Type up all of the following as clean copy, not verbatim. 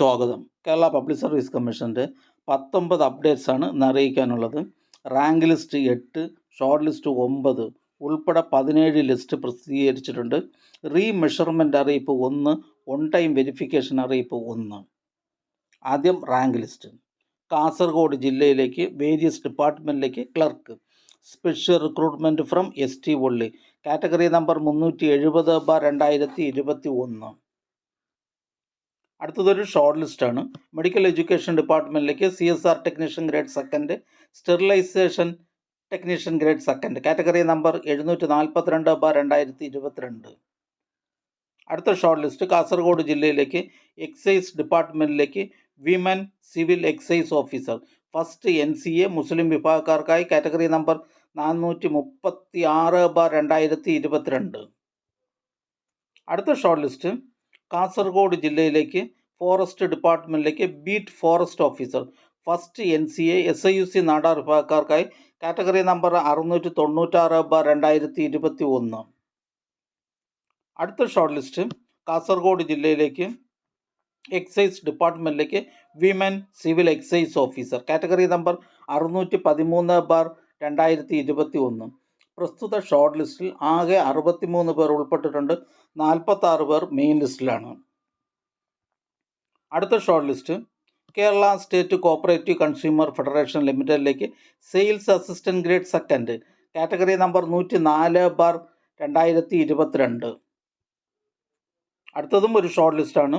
സ്വാഗതം. Kerala public service കമ്മീഷൻ്റെ 19 അപ്ഡേറ്റ്സാണ് ഇന്ന് അറിയിക്കാനുള്ളത്. റാങ്ക് ലിസ്റ്റ് 8, ഷോർട്ട് ലിസ്റ്റ് 9 ഉൾപ്പെടെ 17 ലിസ്റ്റ് പ്രസിദ്ധീകരിച്ചിട്ടുണ്ട്. റീമെഷർമെൻറ്റ് അറിയിപ്പ് 1, ഓൺ ടൈം വെരിഫിക്കേഷൻ അറിയിപ്പ് 1. ആദ്യം റാങ്ക് ലിസ്റ്റ്. കാസർഗോഡ് ജില്ലയിലേക്ക് വേരിയസ് ഡിപ്പാർട്ട്മെൻറ്റിലേക്ക് clerk, special recruitment from ST only, category number 370/2021. അടുത്തതൊരു ഷോർട്ട് ലിസ്റ്റാണ്. മെഡിക്കൽ എഡ്യൂക്കേഷൻ ഡിപ്പാർട്ട്മെൻറ്റിലേക്ക് CSR technician grade 2, sterilisation technician grade 2, category number 742/2022. അടുത്ത ഷോർട്ട് ലിസ്റ്റ് കാസർഗോഡ് ജില്ലയിലേക്ക് എക്സൈസ് ഡിപ്പാർട്ട്മെൻറ്റിലേക്ക് women civil excise officer, first NCA Muslim വിഭാഗക്കാർക്കായി, category number 436/2022. അടുത്ത short list Kasaragod ജില്ലയിലേക്ക് forest ഡിപ്പാർട്ട്മെൻറ്റിലേക്ക് beat forest officer, first NCA SIUC Nadar വിഭാഗക്കാർക്കായി, category number 696/2021. അടുത്ത short list Kasaragod ജില്ലയിലേക്ക് എക്സൈസ് ഡിപ്പാർട്ട്മെൻറ്റിലേക്ക് women civil excise officer, category number 613/2021. പ്രസ്തുത ഷോർട്ട് ലിസ്റ്റിൽ ആകെ 63 പേർ ഉൾപ്പെട്ടിട്ടുണ്ട്. 46 പേർ മെയിൻ ലിസ്റ്റിലാണ്. അടുത്ത short list Kerala state cooperative consumer federation ലിമിറ്റഡിലേക്ക് sales assistant grade 2, category number 104/2022. അടുത്തതും ഒരു ഷോർട്ട് ലിസ്റ്റാണ്.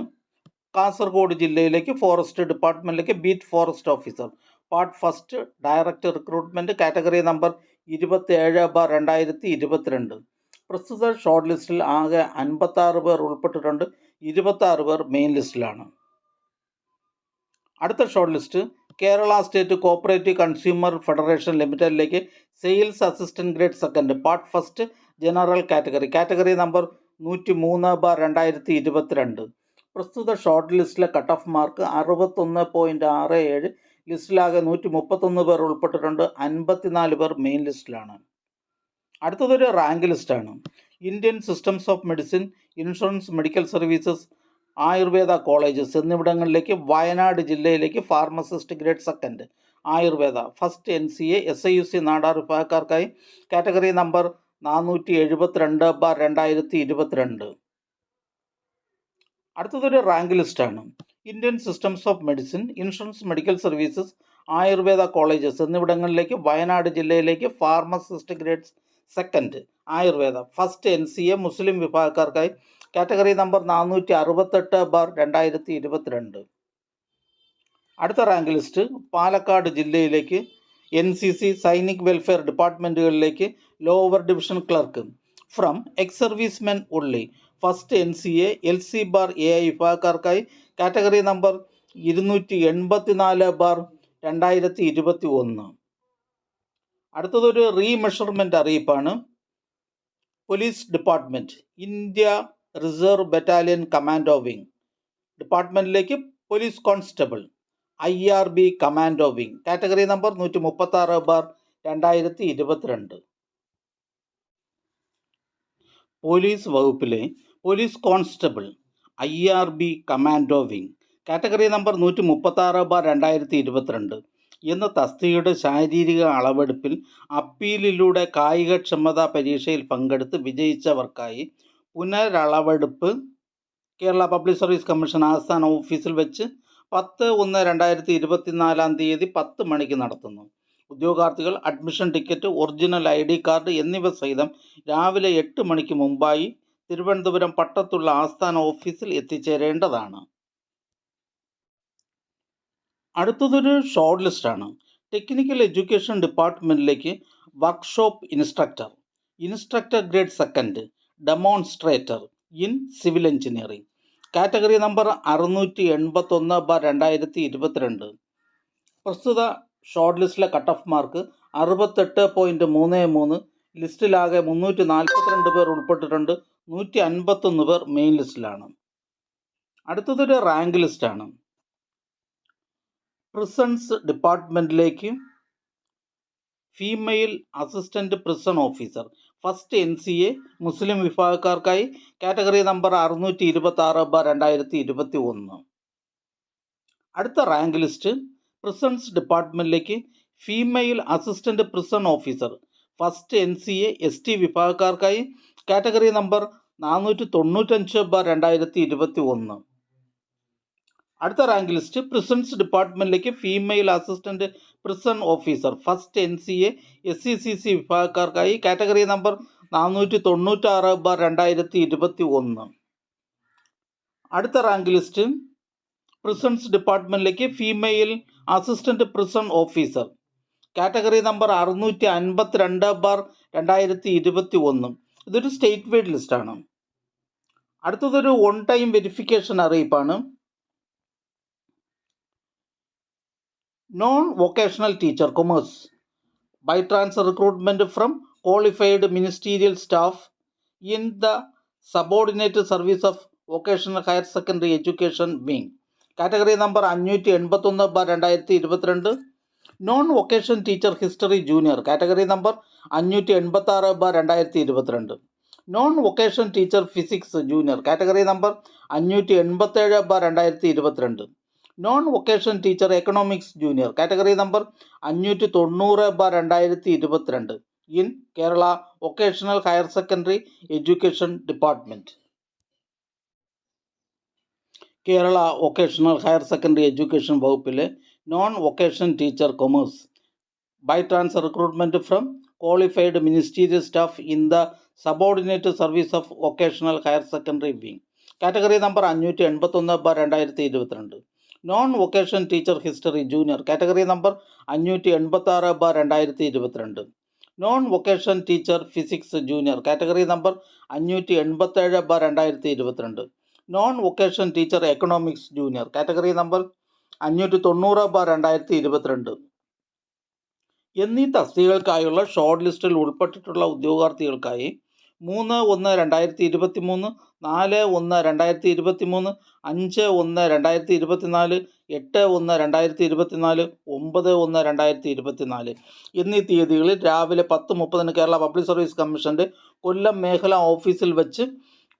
കാസർഗോഡ് ജില്ലയിലേക്ക് ഫോറസ്റ്റ് ഡിപ്പാർട്ട്മെൻറ്റിലേക്ക് beat forest officer, part first, direct recruitment, category number 27/2022. പ്രസ്തുത ഷോർട്ട് ലിസ്റ്റിൽ ആകെ 56 പേർ ഉൾപ്പെട്ടിട്ടുണ്ട്. 26 പേർ മെയിൻ ലിസ്റ്റിലാണ്. അടുത്ത short list Kerala state cooperative consumer federation ലിമിറ്റഡിലേക്ക് sales assistant grade 2, part first, general category, category number 103/2022. പ്രസ്തുത ഷോർട്ട് ലിസ്റ്റിലെ കട്ട് ഓഫ് മാർക്ക് 61.67. ലിസ്റ്റിലാകെ 131 പേർ ഉൾപ്പെട്ടിട്ടുണ്ട്. 54 പേർ മെയിൻ ലിസ്റ്റിലാണ്. അടുത്തതൊരു റാങ്ക് ലിസ്റ്റാണ്. Indian systems of medicine, insurance, medical services, Ayurveda colleges എന്നിവിടങ്ങളിലേക്ക് വയനാട് ജില്ലയിലേക്ക് pharmacist grade 2, Ayurveda, first NCA SIUC Nadar വിഭാഗക്കാർക്കായി, കാറ്റഗറി നമ്പർ 472/2022. അടുത്തതൊരു റാങ്ക് ലിസ്റ്റാണ്. Indian systems of medicine, insurance, medical services, Ayurveda colleges എന്നിവിടങ്ങളിലേക്ക് വയനാട് ജില്ലയിലേക്ക് pharmacist grade 2, Ayurveda, first NCA Muslim വിഭാഗക്കാർക്കായി, കാറ്റഗറി നമ്പർ 468/2022. അടുത്ത rank list Palakkad ജില്ലയിലേക്ക് NCC സൈനിക് വെൽഫെയർ ഡിപ്പാർട്ട്മെൻറ്റുകളിലേക്ക് lower division clerk from ex servicemen ഉള്ളി, ഫസ്റ്റ് NCA LC/AI വിഭാഗക്കാർക്കായി, കാറ്റഗറി നമ്പർ 284/2021. അടുത്തതൊരു റീമെഷർമെൻറ്റ് അറിയിപ്പാണ്. Police department India reserve battalion commando wing ഡിപ്പാർട്ട്മെൻറ്റിലേക്ക് police constable, IRB commando wing, category number 136/2022. Police വകുപ്പിലെ police constable IRB commando wing, category number 136/2022 എന്ന തസ്തികയുടെ ശാരീരിക അളവെടുപ്പിൽ അപ്പീലിലൂടെ കായികക്ഷമതാ പരീക്ഷയിൽ പങ്കെടുത്ത് വിജയിച്ചവർക്കായി പുനരളവെടുപ്പ് കേരള പബ്ലിക് സർവീസ് കമ്മീഷൻ ആസ്ഥാന ഓഫീസിൽ വെച്ച് 10/1/2024 10 മണിക്ക് നടത്തുന്നു. ഉദ്യോഗാർത്ഥികൾ admission ticket, original ID card എന്നിവ സഹിതം രാവിലെ 8 മണിക്ക് മുമ്പായി തിരുവനന്തപുരം പട്ടത്തുള്ള ആസ്ഥാന ഓഫീസിൽ എത്തിച്ചേരേണ്ടതാണ്. അടുത്തതൊരു ഷോർട്ട് ലിസ്റ്റാണ്. ടെക്നിക്കൽ എഡ്യൂക്കേഷൻ ഡിപ്പാർട്ട്മെൻറ്റിലേക്ക് workshop instructor, instructor grade 2, demonstrator in civil engineering, category number 681/2022. പ്രസ്തുത ഷോർട്ട് ലിസ്റ്റിലെ കട്ട് ഓഫ് മാർക്ക് 68.33. ലിസ്റ്റിലാകെ 342 പേർ ഉൾപ്പെട്ടിട്ടുണ്ട്. 151 പേർ മെയിൻ ലിസ്റ്റിലാണ്. അടുത്തതൊരു റാങ്ക് ലിസ്റ്റാണ്. പ്രിസൺസ് ഡിപ്പാർട്ട്മെൻറ്റിലേക്ക് female assistant prison officer, first NCA Muslim വിഭാഗക്കാർക്കായി, കാറ്റഗറി നമ്പർ 626/2021. അടുത്ത റാങ്ക് ലിസ്റ്റ് പ്രിസൺസ് ഡിപ്പാർട്ട്മെൻറ്റിലേക്ക് female assistant prison officer first NCA ST വിഭാഗക്കാർക്കായി കാറ്റഗറി നമ്പർ 495/2021. അടുത്ത റാങ്ക് ലിസ്റ്റ് പ്രിസൺസ് ഡിപ്പാർട്ട്മെൻറ്റിലേക്ക് female assistant prison officer first NCA SCCC വിഭാഗക്കാർക്കായി category number 496/2021. അടുത്ത rank list prisons ഡിപ്പാർട്ട്മെൻറ്റിലേക്ക് female assistant prison officer category number 652/2021. ഇതൊരു state wide ലിസ്റ്റാണ്. അടുത്തതൊരു on time verification അറിയിപ്പാണ്. Non vocational teacher commerce by transfer recruitment from qualified ministerial staff in the subordinate service of vocational higher secondary education wing category number 581/2022. Non vocation teacher history junior category number 586/2022. Non vocation teacher physics junior category number 587/2022. Non vocation teacher economics junior category number 590/2022 in Kerala vocational higher secondary education department. Kerala vocational higher secondary education വകുപ്പിലെ non vocation teacher commerce by transfer recruitment from qualified ministerial staff in the subordinate service of vocational higher secondary wing category number 581/2022. Non vocation teacher history junior category number 586/2022. Non vocation teacher physics junior category number 587/2022. Non vocation teacher economics junior category number 590/2022 എന്നീ തസ്തികകൾക്കായുള്ള short ലിസ്റ്റിൽ ഉൾപ്പെട്ടിട്ടുള്ള ഉദ്യോഗാർത്ഥികൾക്കായി 3/1/2023, 4/1/2023, 5/1/2024, 8/1/2024, 9/1/2024 എന്നീ തീയതികളിൽ രാവിലെ 10:30 Kerala public service കമ്മീഷൻ്റെ കൊല്ലം മേഖലാ ഓഫീസിൽ വെച്ച്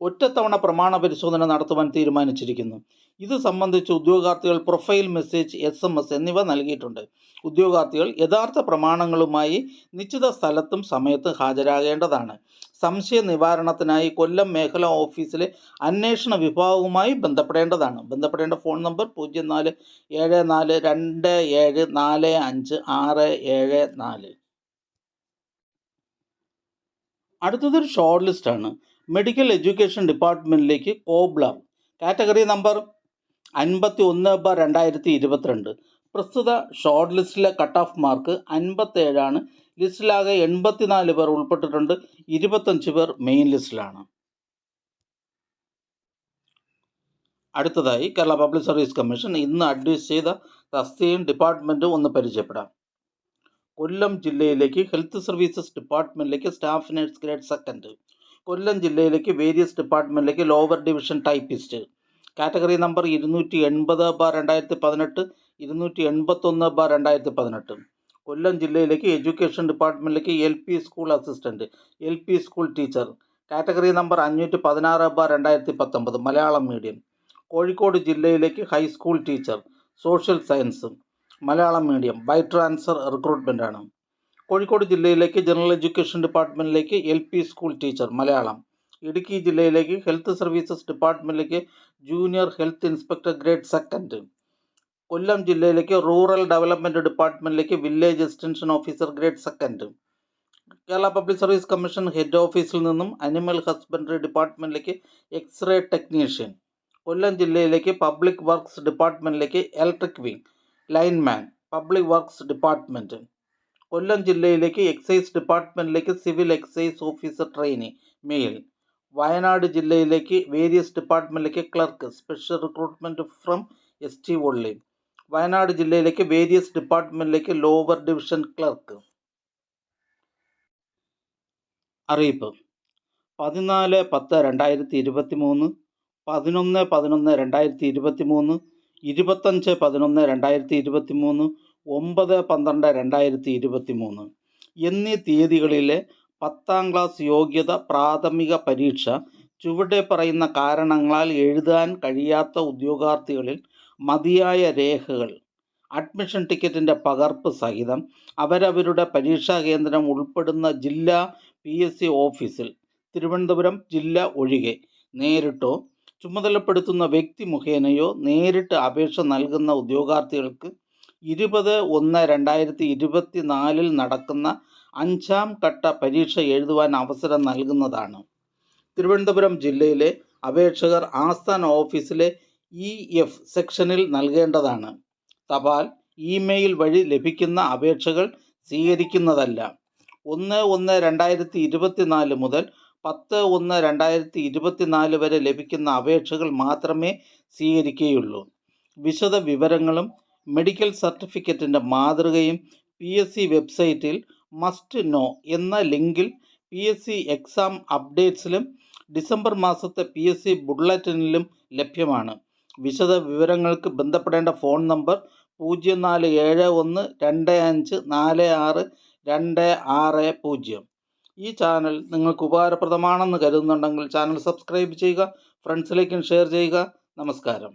ഒറ്റത്തവണ പ്രമാണ പരിശോധന നടത്തുവാൻ തീരുമാനിച്ചിരിക്കുന്നു. ഇത് സംബന്ധിച്ച് ഉദ്യോഗാർത്ഥികൾ പ്രൊഫൈൽ മെസ്സേജ്, SMS എന്നിവ നൽകിയിട്ടുണ്ട്. ഉദ്യോഗാർത്ഥികൾ യഥാർത്ഥ പ്രമാണങ്ങളുമായി നിശ്ചിത സ്ഥലത്തും സമയത്തും ഹാജരാകേണ്ടതാണ്. സംശയ നിവാരണത്തിനായി കൊല്ലം മേഖലാ ഓഫീസിലെ അന്വേഷണ വിഭാഗവുമായി ബന്ധപ്പെടേണ്ടതാണ്. ബന്ധപ്പെടേണ്ട ഫോൺ നമ്പർ 047427454674. അടുത്തതൊരു ഷോർട്ട് ലിസ്റ്റാണ്. മെഡിക്കൽ എഡ്യൂക്കേഷൻ ഡിപ്പാർട്ട്മെൻറ്റിലേക്ക് കോബ്ലർ കാറ്റഗറി നമ്പർ 51/2022. പ്രസ്തുത ഷോർട്ട് ലിസ്റ്റിലെ കട്ട് ഓഫ് മാർക്ക് 57 ലിസ്റ്റിലാകെ 84 പേർ ഉൾപ്പെട്ടിട്ടുണ്ട്. 25 പേർ മെയിൻ ലിസ്റ്റിലാണ്. അടുത്തതായി കേരള പബ്ലിക് സർവീസ് കമ്മീഷൻ ഇന്ന് അഡ്വൈസ് ചെയ്ത തസ്തികയും ഡിപ്പാർട്ട്മെൻറ്റും ഒന്ന് പരിചയപ്പെടാം. കൊല്ലം ജില്ലയിലേക്ക് ഹെൽത്ത് സർവീസസ് ഡിപ്പാർട്ട്മെൻറ്റിലേക്ക് staff nurse grade second. Kollam ജില്ലയിലേക്ക് വേരിയസ് ഡിപ്പാർട്ട്മെൻറ്റിലേക്ക് lower division typist category number 280/2018, 281/2018. Kollam ജില്ലയിലേക്ക് എഡ്യൂക്കേഷൻ ഡിപ്പാർട്ട്മെൻറ്റിലേക്ക് LP school assistant, LP school teacher category number 516/2019 Malayalam medium. Kozhikode ജില്ലയിലേക്ക് high school teacher social science Malayalam medium by transfer recruitment ആണ്. കോഴിക്കോട് ജില്ലയിലേക്ക് ജനറൽ എഡ്യൂക്കേഷൻ ഡിപ്പാർട്ട്മെൻറ്റിലേക്ക് LP school teacher Malayalam. Idukki ജില്ലയിലേക്ക് health services ഡിപ്പാർട്ട്മെൻറ്റിലേക്ക് junior health inspector grade second. Kollam ജില്ലയിലേക്ക് rural development ഡിപ്പാർട്ട്മെൻറ്റിലേക്ക് village extension officer grade second. Kerala public service commission head ഓഫീസിൽ നിന്നും animal husbandry ഡിപ്പാർട്ട്മെൻറ്റിലേക്ക് എക്സ്റേ ടെക്നീഷ്യൻ. കൊല്ലം ജില്ലയിലേക്ക് പബ്ലിക് വർക്ക്സ് ഡിപ്പാർട്ട്മെൻറ്റിലേക്ക് electric wing lineman public works department. Kollam ജില്ലയിലേക്ക് എക്സൈസ് ഡിപ്പാർട്ട്മെൻറ്റിലേക്ക് civil excise officer trainee male. Wayanad ജില്ലയിലേക്ക് വേരിയസ് ഡിപ്പാർട്ട്മെൻറ്റിലേക്ക് clerk special recruitment from ST only. Wayanad ജില്ലയിലേക്ക് വേരിയസ് ഡിപ്പാർട്ട്മെൻറ്റിലേക്ക് ലോവർ ഡിവിഷൻ ക്ലർക്ക്. അറിയിപ്പ് 14/10/2023, 11/11/2023, 25/11/2023, 9/12/2023 എന്നീ തീയതികളിലെ 10ാം ക്ലാസ് യോഗ്യത പ്രാഥമിക പരീക്ഷ ചുവടെ പറയുന്ന കാരണങ്ങളാൽ എഴുതാൻ കഴിയാത്ത ഉദ്യോഗാർത്ഥികളിൽ മതിയായ രേഖകൾ, അഡ്മിഷൻ ടിക്കറ്റിൻ്റെ പകർപ്പ് സഹിതം അവരവരുടെ പരീക്ഷാ കേന്ദ്രം ഉൾപ്പെടുന്ന ജില്ലാ PSC ഓഫീസിൽ തിരുവനന്തപുരം ജില്ല ഒഴികെ നേരിട്ടോ ചുമതലപ്പെടുത്തുന്ന വ്യക്തി മുഖേനയോ നേരിട്ട് അപേക്ഷ നൽകുന്ന ഉദ്യോഗാർത്ഥികൾക്ക് 20/1/2024 നടക്കുന്ന 5ാം ഘട്ട പരീക്ഷ എഴുതുവാൻ അവസരം നൽകുന്നതാണ്. തിരുവനന്തപുരം ജില്ലയിലെ അപേക്ഷകർ ആസ്ഥാന ഓഫീസിലെ EF സെക്ഷനിൽ നൽകേണ്ടതാണ്. തപാൽ, ഇമെയിൽ വഴി ലഭിക്കുന്ന അപേക്ഷകൾ സ്വീകരിക്കുന്നതല്ല. 1/1/2024 മുതൽ 10/1/2024 വരെ ലഭിക്കുന്ന അപേക്ഷകൾ മാത്രമേ സ്വീകരിക്കുകയുള്ളൂ. വിശദ വിവരങ്ങളും മെഡിക്കൽ സർട്ടിഫിക്കറ്റിൻ്റെ മാതൃകയും PSC വെബ്സൈറ്റിൽ മസ്റ്റ് നോ എന്ന ലിങ്കിൽ PSC എക്സാം അപ്ഡേറ്റ്സിലും ഡിസംബർ മാസത്തെ PSC ബുള്ളറ്റിനിലും ലഭ്യമാണ്. വിശദ വിവരങ്ങൾക്ക് ബന്ധപ്പെടേണ്ട ഫോൺ നമ്പർ 047125462660. ഈ ചാനൽ നിങ്ങൾക്ക് ഉപകാരപ്രദമാണെന്ന് കരുതുന്നുണ്ടെങ്കിൽ ചാനൽ സബ്സ്ക്രൈബ് ചെയ്യുക, ഫ്രണ്ട്സിലേക്കും ഷെയർ ചെയ്യുക. നമസ്കാരം.